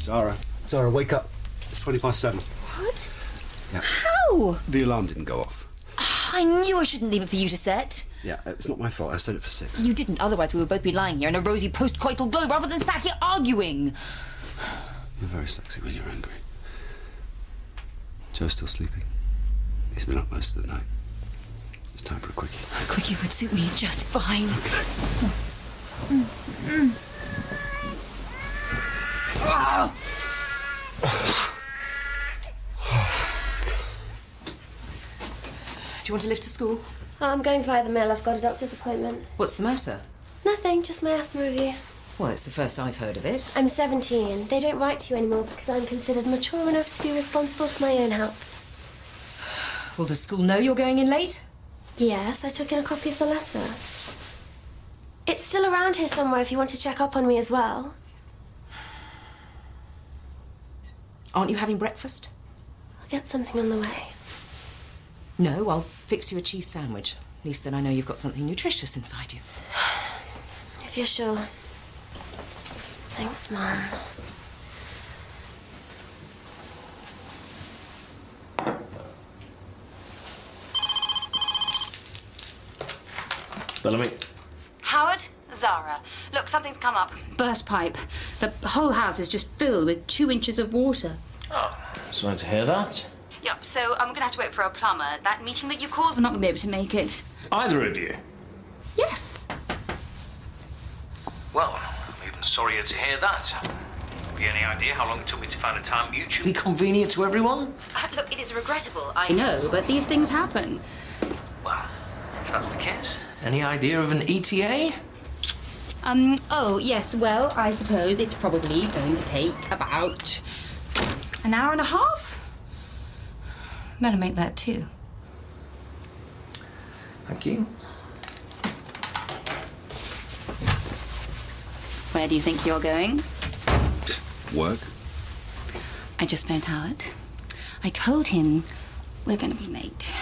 Zara, wake up. It's 7:20. What? Yeah. How? The alarm didn't go off. I knew I shouldn't leave it for you to set. Yeah, it's not my fault. I set it for 6. You didn't, otherwise we would both be lying here in a rosy post-coital glow rather than sat here arguing. You're very sexy when you're angry. Joe's still sleeping. He's been up most of the night. It's time for a quickie. A quickie would suit me just fine. Okay. Do you want to lift to school? I'm going via the mill. I've got a doctor's appointment. What's the matter? Nothing, just my asthma review. Well, it's the first I've heard of it. I'm 17. They don't write to you anymore because I'm considered mature enough to be responsible for my own health. Well, does school know you're going in late? Yes, I took in a copy of the letter. It's still around here somewhere if you want to check up on me as well. Aren't you having breakfast? I'll get something on the way. No, I'll fix you a cheese sandwich. At least then I know you've got something nutritious inside you. If you're sure. Thanks, Mum. Bellamy. Howard? Zara. Look, something's come up. Burst pipe. The whole house is just filled with 2 inches of water. Oh, sorry to hear that. Yep, so I'm gonna have to wait for a plumber. That meeting that you called, we're not gonna be able to make it. Either of you? Yes. Well, I'm even sorrier to hear that. Have you any idea how long it took me to find a time mutually convenient to everyone? Look, it is regrettable, I know, but these things happen. Well, if that's the case, any idea of an ETA? Oh, yes, well, I suppose it's probably going to take about an hour and a half. Better make that 2. Thank you. Where do you think you're going? Work? I just phoned Howard. I told him we're going to be late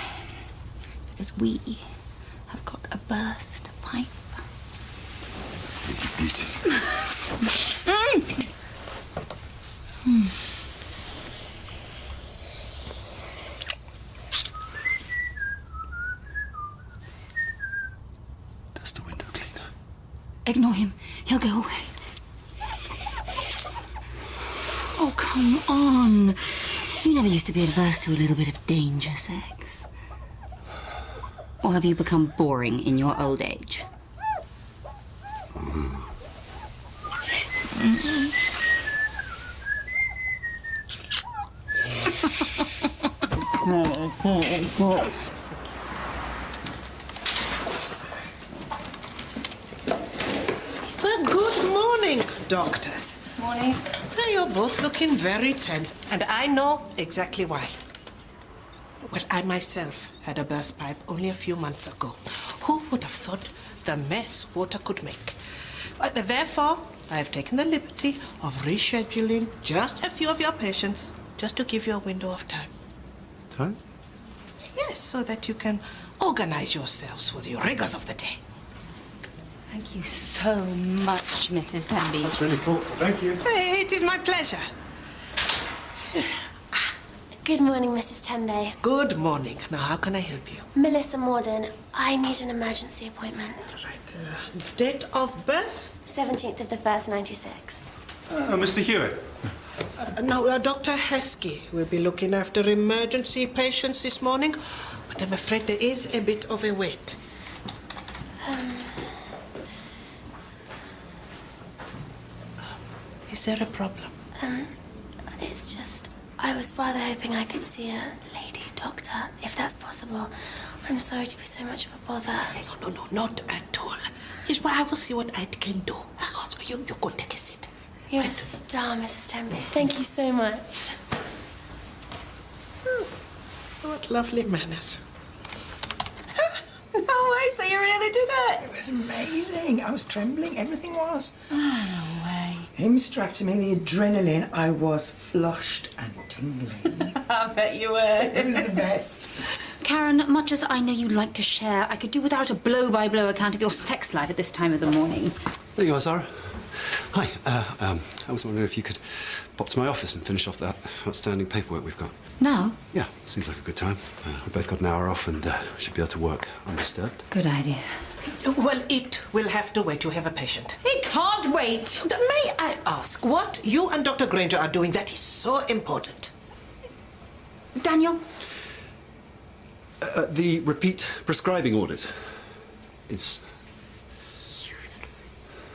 because we have got a burst pipe. You beauty. That's the window cleaner. Ignore him. He'll go away. Oh, come on. You never used to be adverse to a little bit of danger sex. Or have you become boring in your old age? Well, good morning, doctors. Morning. Now you're both looking very tense, and I know exactly why. Well, I myself had a burst pipe only a few months ago. Who would have thought the mess water could make? Therefore, I have taken the liberty of rescheduling just a few of your patients, just to give you a window of time. Time? Yes, so that you can organize yourselves for the rigors of the day. Thank you so much, Mrs. Denby. That's really thoughtful. Thank you. It is my pleasure. Good morning, Mrs. Tembe. Good morning. Now, how can I help you? Melissa Morden. I need an emergency appointment. Right. Date of birth? 17th of the 1st, 96. Mr. Hewitt. Now, Dr. Heskey will be looking after emergency patients this morning, but I'm afraid there is a bit of a wait. Is there a problem? It's just, I was rather hoping I could see a lady doctor, if that's possible. I'm sorry to be so much of a bother. No, not at all. Yes, well, I will see what I can do. So you go take a seat. You're a star, Mrs. Tembe. Thank you so much. What lovely manners. No way, so you really did it? It was amazing. I was trembling. Everything was. Oh, no way. Him strapped to me, the adrenaline, I was flushed and tingling. I bet you were. It was the best. Karen, much as I know you'd like to share, I could do without a blow-by-blow account of your sex life at this time of the morning. There you are, Zara. Hi. I was wondering if you could pop to my office and finish off that outstanding paperwork we've got. Now? Yeah, seems like a good time. We've both got an hour off and should be able to work undisturbed. Good idea. Well, it will have to wait. You have a patient. It can't wait. May I ask what you and Dr. Granger are doing that is so important? Daniel? The repeat prescribing audit is... Useless.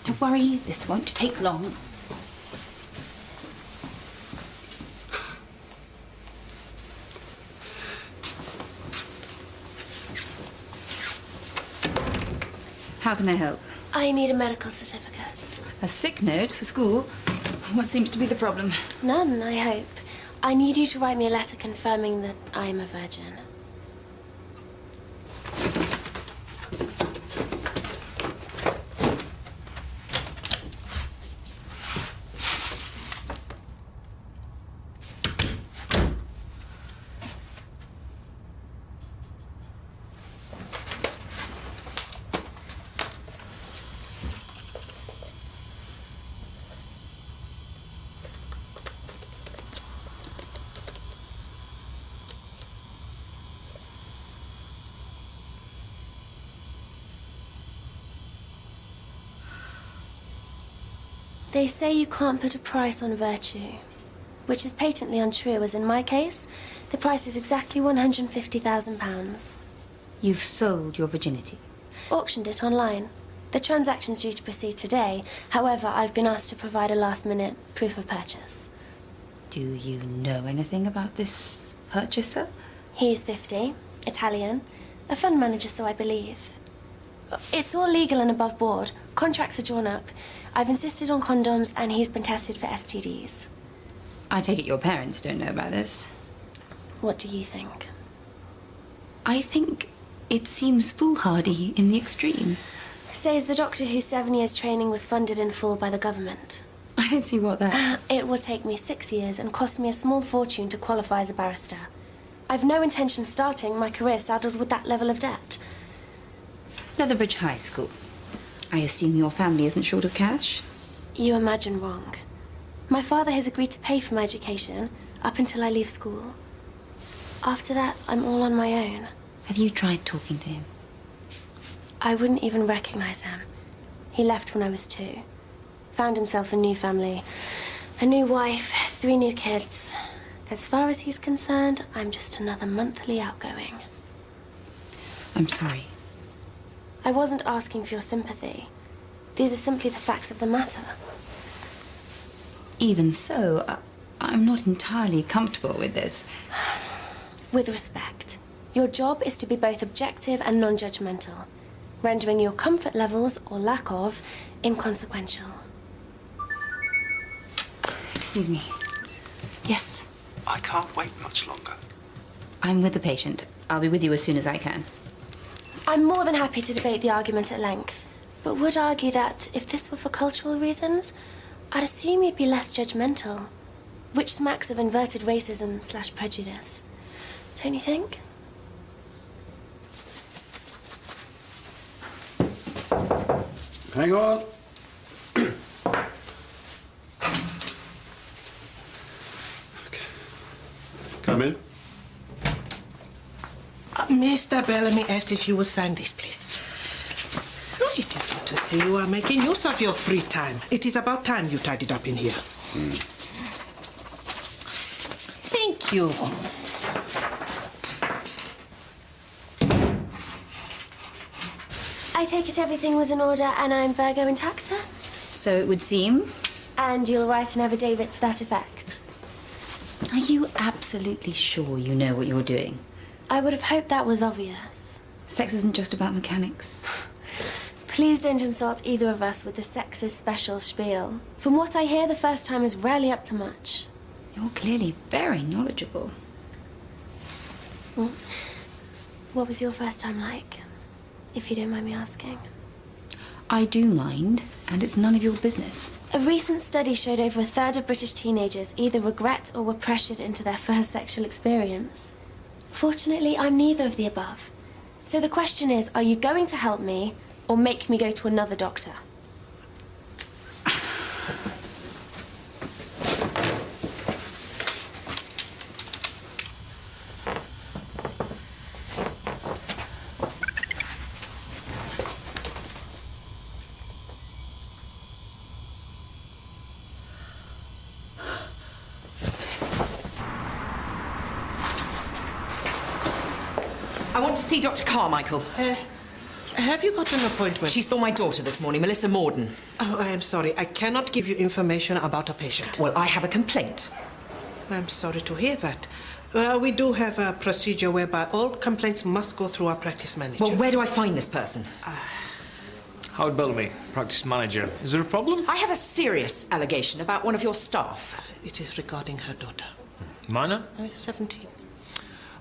Don't worry, this won't take long. How can I help? I need a medical certificate. A sick note for school? What seems to be the problem? None, I hope. I need you to write me a letter confirming that I am a virgin. They say you can't put a price on virtue, which is patently untrue, as in my case, the price is exactly £150,000. You've sold your virginity. Auctioned it online. The transaction's due to proceed today. However, I've been asked to provide a last-minute proof of purchase. Do you know anything about this purchaser? He's 50, Italian, a fund manager, so I believe. It's all legal and above board. Contracts are drawn up. I've insisted on condoms, and he's been tested for STDs. I take it your parents don't know about this. What do you think? I think it seems foolhardy in the extreme. Says the doctor whose 7 years training was funded in full by the government. I don't see what that... It will take me 6 years and cost me a small fortune to qualify as a barrister. I've no intention starting my career saddled with that level of debt. Leatherbridge High School. I assume your family isn't short of cash? You imagine wrong. My father has agreed to pay for my education up until I leave school. After that, I'm all on my own. Have you tried talking to him? I wouldn't even recognize him. He left when I was 2. Found himself a new family, a new wife, 3 new kids. As far as he's concerned, I'm just another monthly outgoing. I'm sorry. I wasn't asking for your sympathy. These are simply the facts of the matter. Even so, I'm not entirely comfortable with this. With respect, your job is to be both objective and non-judgmental, rendering your comfort levels, or lack of, inconsequential. Excuse me. Yes, I can't wait much longer. I'm with the patient. I'll be with you as soon as I can. I'm more than happy to debate the argument at length, but would argue that if this were for cultural reasons, I'd assume you'd be less judgmental, which smacks of inverted racism/prejudice. Don't you think? Hang on. Okay. Come in. Mr. Bellamy asked if you would sign this, please. Oh, it is good to see you are making use of your free time. It is about time you tidied up in here. Thank you. I take it everything was in order and I'm Virgo intacta? So it would seem. And you'll write an affidavit to that effect? Are you absolutely sure you know what you're doing? I would have hoped that was obvious. Sex isn't just about mechanics. Please don't insult either of us with the sexist special spiel. From what I hear, the first time is rarely up to much. You're clearly very knowledgeable. Well, what was your first time like, if you don't mind me asking? I do mind, and it's none of your business. A recent study showed over 1/3 of British teenagers either regret or were pressured into their first sexual experience. Fortunately, I'm neither of the above. So the question is, are you going to help me or make me go to another doctor? I want to see Dr. Carmichael. Have you got an appointment? She saw my daughter this morning, Melissa Morden. Oh, I am sorry. I cannot give you information about a patient. Well, I have a complaint. I'm sorry to hear that. We do have a procedure whereby all complaints must go through our practice manager. Well, where do I find this person? Howard Bellamy, practice manager. Is there a problem? I have a serious allegation about one of your staff. It is regarding her daughter. Minor? 17.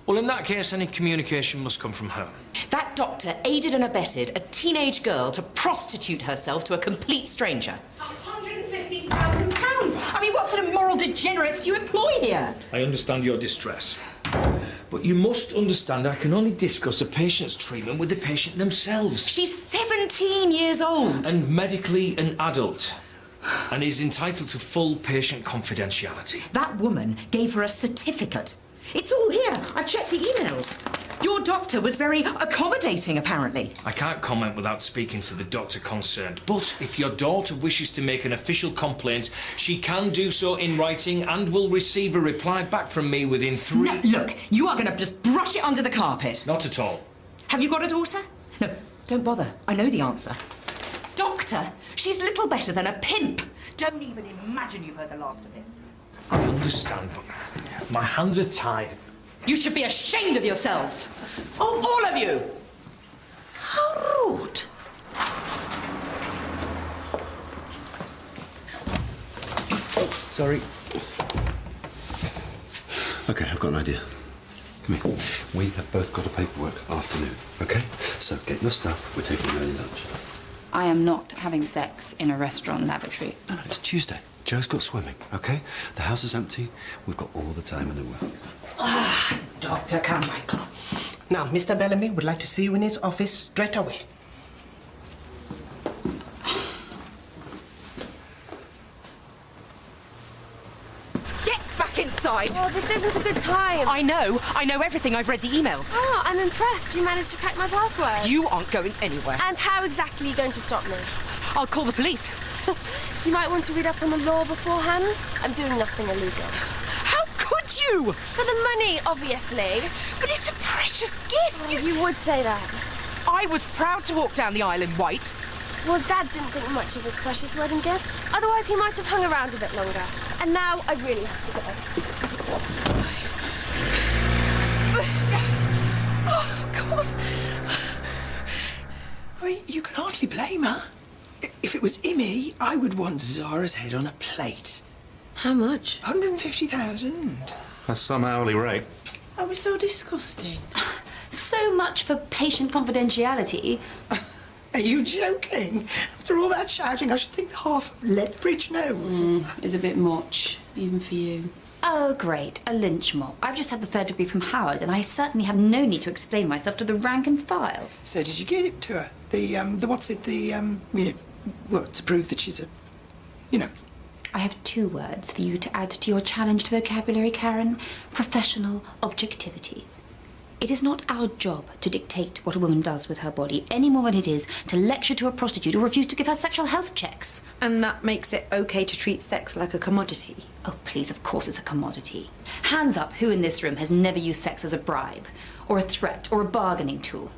Well, in that case, any communication must come from her. That doctor aided and abetted a teenage girl to prostitute herself to a complete stranger. £150,000! I mean, what sort of moral degenerates do you employ here? I understand your distress. But you must understand I can only discuss a patient's treatment with the patient themselves. She's 17 years old. And medically an adult. And is entitled to full patient confidentiality. That woman gave her a certificate. It's all here. I've checked the emails. Your doctor was very accommodating, apparently. I can't comment without speaking to the doctor concerned. But if your daughter wishes to make an official complaint, she can do so in writing and will receive a reply back from me within 3... No, look, you are going to just brush it under the carpet. Not at all. Have you got a daughter? No, don't bother. I know the answer. Doctor, she's little better than a pimp. Don't even imagine you've heard the last of this. I understand, but my hands are tied. You should be ashamed of yourselves. Oh, all of you! How rude! Sorry. OK, I've got an idea. Come here. We have both got a paperwork afternoon, OK? So get your stuff. We're taking an early lunch. I am not having sex in a restaurant lavatory. No, it's Tuesday. Joe's got swimming, OK? The house is empty. We've got all the time in the world. Dr. Carmichael. Now, Mr. Bellamy would like to see you in his office straight away. Get back inside! Oh, this isn't a good time. I know everything. I've read the emails. Oh, I'm impressed. You managed to crack my password. You aren't going anywhere. And how exactly are you going to stop me? I'll call the police. You might want to read up on the law beforehand. I'm doing nothing illegal. How could you? For the money, obviously. But it's a precious gift. You would say that. I was proud to walk down the aisle in white. Well, Dad didn't think much of his precious wedding gift. Otherwise, he might have hung around a bit longer. And now I really have to go. Oh, God. I mean, you can hardly blame her. If it was Imi, I would want Zara's head on a plate. How much? 150,000. That's some hourly rate. Are we so disgusting? So much for patient confidentiality. Are you joking? After all that shouting, I should think the half of Lethbridge knows. Is a bit much, even for you. Oh, great, a lynch mob. I've just had the 3rd degree from Howard, and I certainly have no need to explain myself to the rank and file. So did you get it to her? Well, to prove that she's I have 2 words for you to add to your challenged vocabulary, Karen. Professional objectivity. It is not our job to dictate what a woman does with her body, any more than it is to lecture to a prostitute or refuse to give her sexual health checks. And that makes it okay to treat sex like a commodity? Oh, please, of course it's a commodity. Hands up who in this room has never used sex as a bribe, or a threat, or a bargaining tool.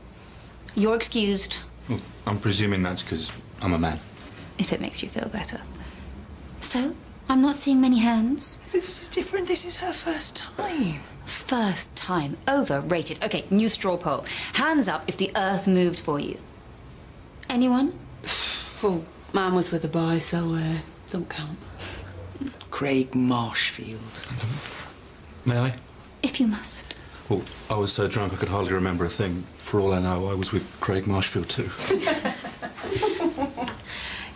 You're excused. Well, I'm presuming that's because I'm a man. If it makes you feel better. So, I'm not seeing many hands. This is different. This is her first time. First time. Overrated. Okay, new straw poll. Hands up if the earth moved for you. Anyone? Well, mine was with a boy, so don't count. Craig Marshfield. May I? If you must. Well, I was so drunk I could hardly remember a thing. For all I know, I was with Craig Marshfield too.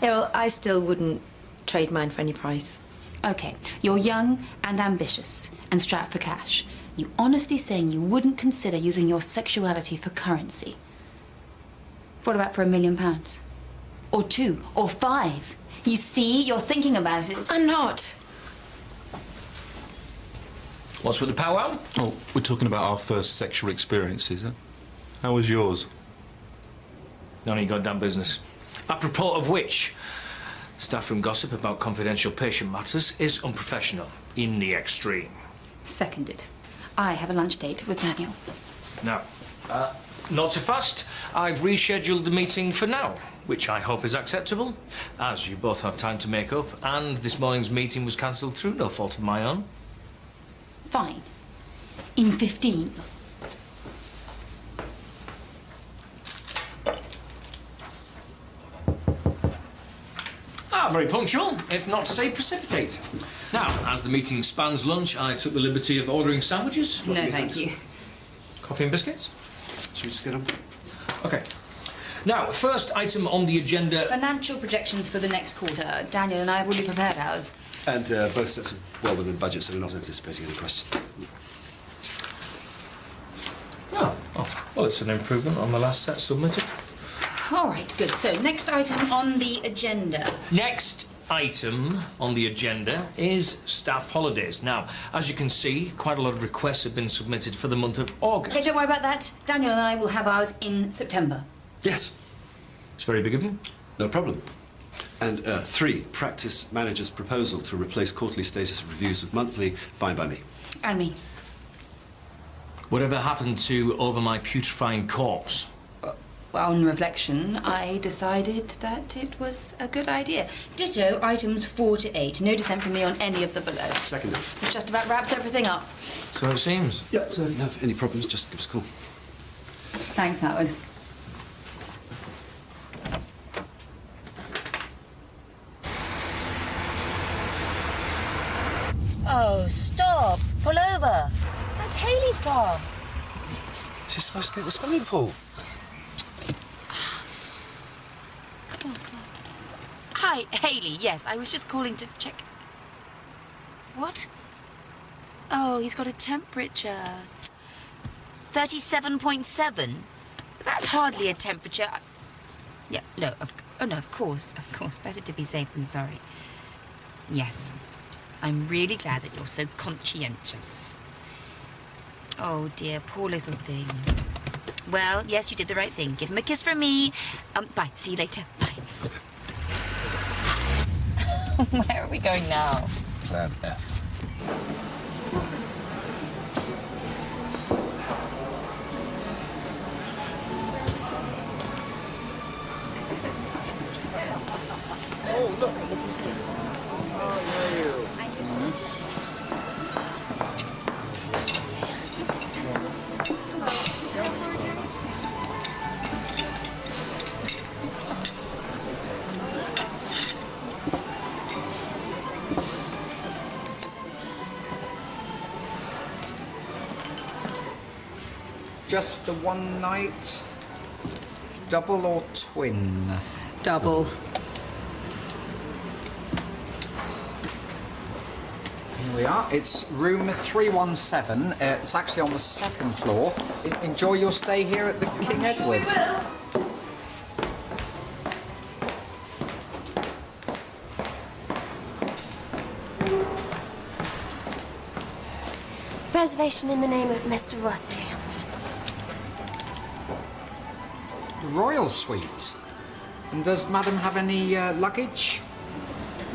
Yeah, well, I still wouldn't trade mine for any price. Okay, you're young and ambitious and strapped for cash. You honestly saying you wouldn't consider using your sexuality for currency? What about for £1 million? Or 2? Or 5? You see, you're thinking about it. I'm not. What's with the powwow? Oh, we're talking about our first sexual experiences, huh? How was yours? None of your goddamn business. Apropos of which, staff room gossip about confidential patient matters is unprofessional in the extreme. Seconded. I have a lunch date with Daniel. Now, Not so fast. I've rescheduled the meeting for now, which I hope is acceptable, as you both have time to make up, and this morning's meeting was cancelled through no fault of my own. Fine. In 15. Very punctual, if not to say precipitate. Now, as the meeting spans lunch, I took the liberty of ordering sandwiches. No, thank you. Coffee and biscuits? Should we just get on? OK. Now, first item on the agenda... Financial projections for the next quarter. Daniel and I have already prepared ours. And both sets of well within budget, so we're not anticipating any questions. Oh, well, it's an improvement on the last set submitted. All right, good. So, next item on the agenda. Next item on the agenda is staff holidays. Now, as you can see, quite a lot of requests have been submitted for the month of August. Okay, don't worry about that. Daniel and I will have ours in September. Yes. It's very big of you. No problem. And 3, practice manager's proposal to replace quarterly status reviews with monthly, fine by me. And me. Whatever happened to over my putrefying corpse? On reflection, I decided that it was a good idea. Ditto items 4 to 8. No dissent from me on any of the below. Seconded. Which just about wraps everything up. So it seems. Yeah, so if you have any problems, just give us a call. Thanks, Howard. Oh, stop! Pull over! That's Hayley's car. She's supposed to be at the swimming pool. Come on. Hi, Hayley. Yes, I was just calling to check. What? Oh, he's got a temperature. 37.7. That's hardly a temperature. Yeah, no, of course. Better to be safe than sorry. Yes. I'm really glad that you're so conscientious. Oh, dear, poor little thing. Well, yes, you did the right thing. Give him a kiss from me. Bye. See you later. Bye. Where are we going now? Plan F. Just the one night? Double or twin? Double. Here we are. It's room 317. It's actually on the 2nd floor. Enjoy your stay here at the King Edward. We will. Reservation in the name of Mr. Rossi. The Royal Suite. And does Madam have any luggage?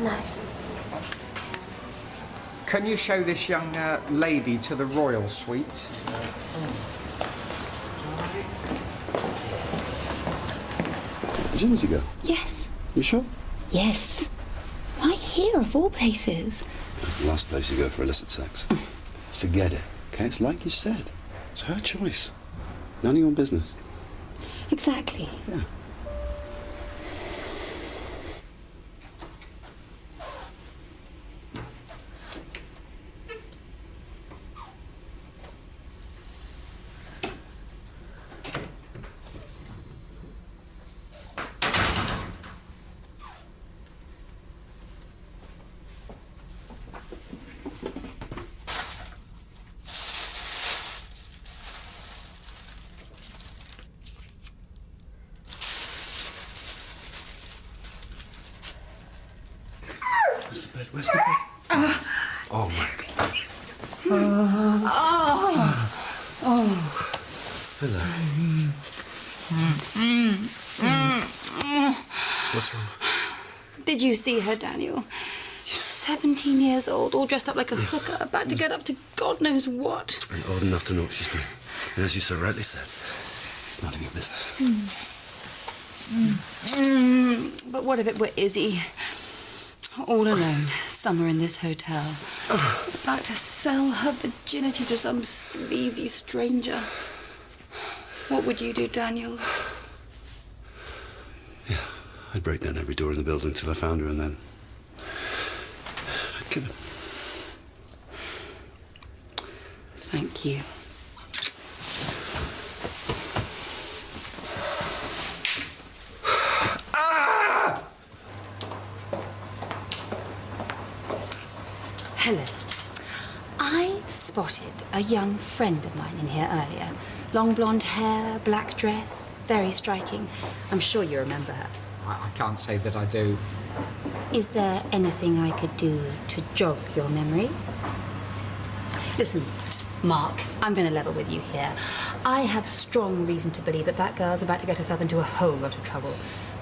No. Can you show this young lady to the Royal Suite? Gym as you go. Yes. You sure? Yes. Why here, of all places? Last place you go for illicit sex. Forget it, okay? It's like you said. It's her choice. None of your business. Exactly. Yeah. Where's the bed? Oh, my goodness. Hello. What's wrong? Did you see her, Daniel? 17 years old, all dressed up like a hooker, about to get up to God knows what. And old enough to know what she's doing. And as you so rightly said, It's none of your business. But what if it were Izzy? All alone, somewhere in this hotel, about to sell her virginity to some sleazy stranger. What would you do, Daniel? Yeah, I'd break down every door in the building till I found her, and then I'd kill her. Thank you. Hello. I spotted a young friend of mine in here earlier. Long blonde hair, black dress, very striking. I'm sure you remember her. I can't say that I do. Is there anything I could do to jog your memory? Listen, Mark, I'm going to level with you here. I have strong reason to believe that that girl's about to get herself into a whole lot of trouble.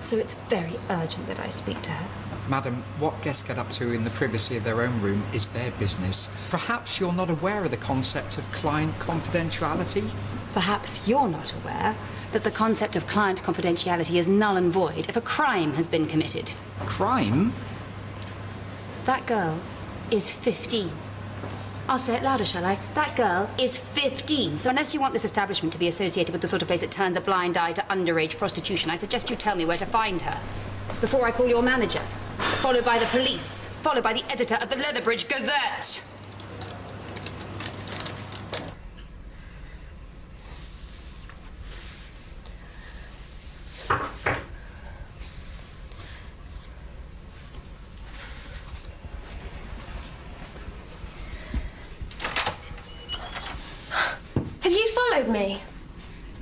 So it's very urgent that I speak to her. Madam, what guests get up to in the privacy of their own room is their business. Perhaps you're not aware of the concept of client confidentiality? Perhaps you're not aware that the concept of client confidentiality is null and void if a crime has been committed. Crime? That girl is 15. I'll say it louder, shall I? That girl is 15. So unless you want this establishment to be associated with the sort of place that turns a blind eye to underage prostitution, I suggest you tell me where to find her before I call your manager, followed by the police, followed by the editor of the Leatherbridge Gazette. Have you followed me?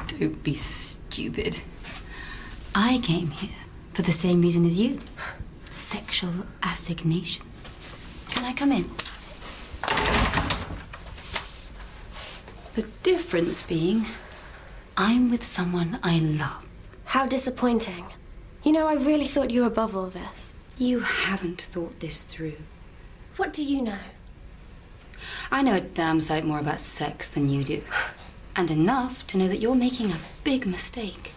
Don't be stupid. I came here for the same reason as you. Sexual assignation. Can I come in? The difference being, I'm with someone I love. How disappointing. You know, I really thought you were above all this. You haven't thought this through. What do you know? I know a damn sight more about sex than you do. And enough to know that you're making a big mistake.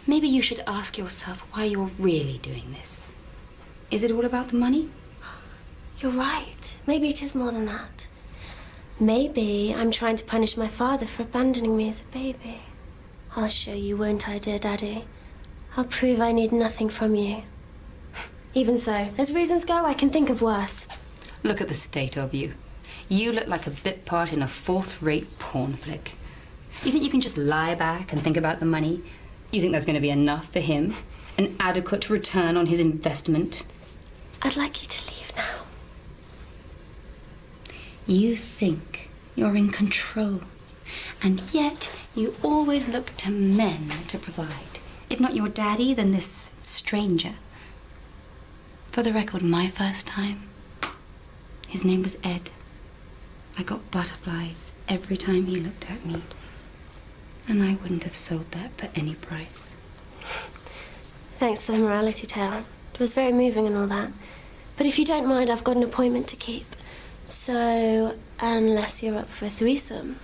Maybe you should ask yourself why you're really doing this. Is it all about the money? You're right. Maybe it is more than that. Maybe I'm trying to punish my father for abandoning me as a baby. I'll show you, won't I, dear Daddy? I'll prove I need nothing from you. Even so, as reasons go, I can think of worse. Look at the state of you. You look like a bit part in a fourth-rate porn flick. You think you can just lie back and think about the money? You think that's going to be enough for him? An adequate return on his investment? I'd like you to leave now. You think you're in control, and yet you always look to men to provide. If not your daddy, then this stranger. For the record, my first time, his name was Ed. I got butterflies every time he looked at me. And I wouldn't have sold that for any price. Thanks for the morality tale. It was very moving and all that. But if you don't mind, I've got an appointment to keep. So, unless you're up for a threesome.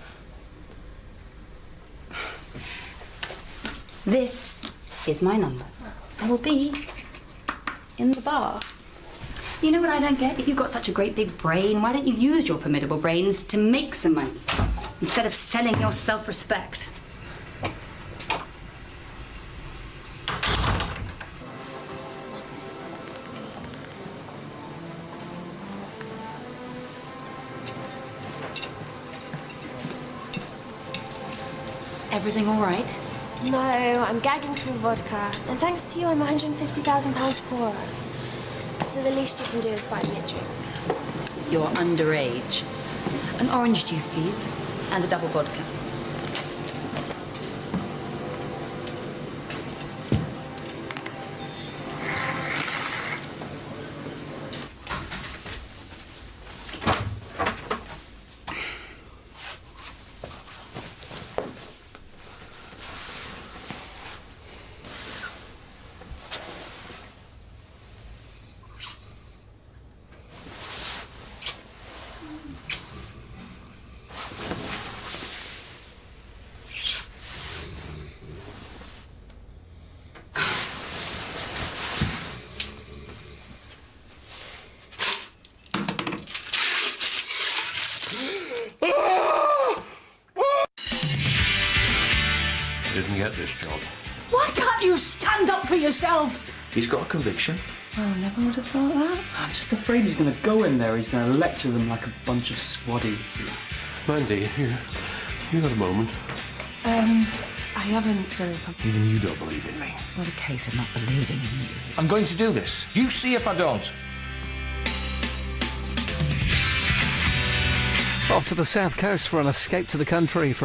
This is my number. I will be in the bar. You know what I don't get? If you've got such a great big brain, why don't you use your formidable brains to make some money instead of selling your self-respect? Everything all right? No, I'm gagging through vodka. And thanks to you, I'm £150,000 poorer. So the least you can do is buy me a drink. You're underage. An orange juice, please, and a double vodka. didn't get this job. Why can't you stand up for yourself? He's got a conviction. Well, I never would have thought that. I'm just afraid he's going to go in there, he's going to lecture them like a bunch of swaddies. Mandy, you got a moment? I haven't, Philip. Even you don't believe in me. It's not a case of not believing in you. I'm going to do this. You see if I don't. Off to the south coast for an escape to the country for a